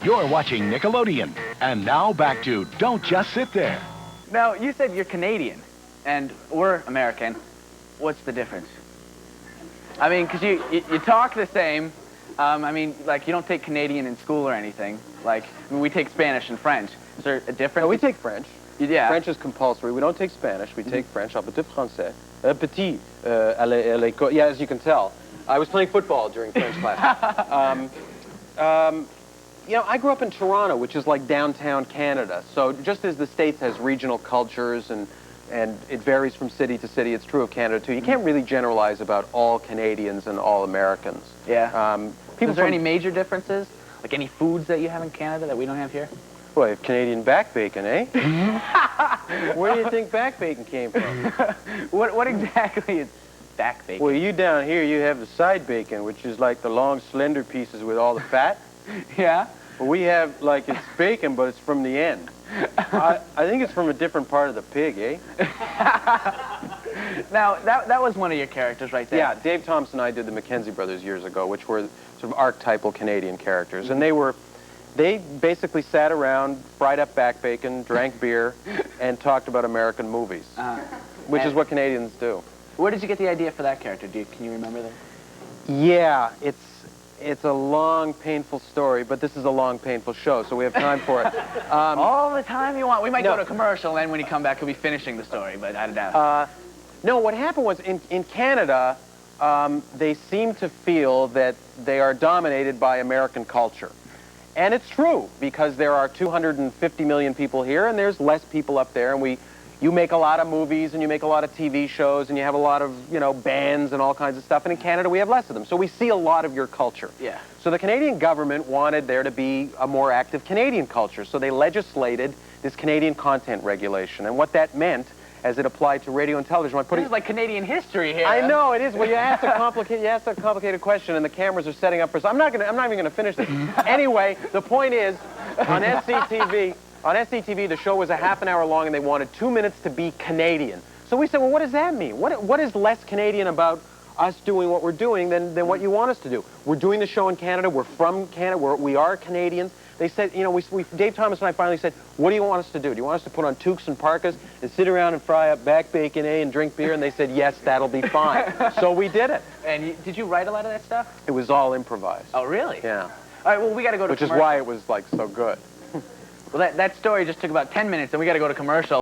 You're watching Nickelodeon. And now back to Don't Just Sit There. Now, you said you're Canadian, and we're American. What's the difference? I mean, because you talk the same. I mean, like, you don't take Canadian in school or anything. Like, I mean, we take Spanish and French. Is there a difference? No, we take French. Yeah. French is compulsory. We don't take Spanish. We take French. Un petit français. Un petit à l'école. Yeah, as you can tell. I was playing football during French class. You know, I grew up in Toronto, which is like downtown Canada. So just as the States has regional cultures and it varies from city to city, it's true of Canada too. You can't really generalize about all Canadians and all Americans. Yeah. Is there any major differences? Like any foods that you have in Canada that we don't have here? Well, you have Canadian back bacon, eh? Where do you think back bacon came from? What exactly is back bacon? Well, you down here, you have the side bacon, which is like the long, slender pieces with all the fat. Yeah? Well, we have, like, it's bacon, but it's from the end. I think it's from a different part of the pig, eh? Now, that was one of your characters right there. Yeah, Dave Thompson and I did the McKenzie brothers years ago, which were sort of archetypal Canadian characters. And they basically sat around, fried up back bacon, drank beer, and talked about American movies, which is what Canadians do. Where did you get the idea for that character? Can you remember that? Yeah, it's a long, painful story, but this is a long, painful show, so we have time for it. All the time you want. We might go to commercial, and then when you come back, we'll be finishing the story, but I doubt. No, what happened was, in Canada, they seem to feel that they are dominated by American culture. And it's true, because there are 250 million people here, and there's less people up there, and you make a lot of movies, and you make a lot of TV shows, and you have a lot of, you know, bands and all kinds of stuff, and in Canada we have less of them. So we see a lot of your culture. Yeah. So the Canadian government wanted there to be a more active Canadian culture, so they legislated this Canadian content regulation, and what that meant as it applied to radio and television. This is like Canadian history here. I know it is. Well, you asked a complicated question, and the cameras are setting up for. So I'm not even going to finish this. Anyway, the point is, on SCTV, the show was a half an hour long, and they wanted 2 minutes to be Canadian. So we said, well, what does that mean? What is less Canadian about us doing what we're doing than what you want us to do? We're doing the show in Canada. We're from Canada. we are Canadians. They said, you know, Dave Thomas and I finally said, what do you want us to do? Do you want us to put on toques and parkas and sit around and fry up back bacon, and drink beer? And they said, yes, that'll be fine. So we did it. And did you write a lot of that stuff? It was all improvised. Oh, really? Yeah. All right, well, we got to go to commercial. Which is why it was, like, so good. Well, that story just took about 10 minutes, and we got to go to commercial.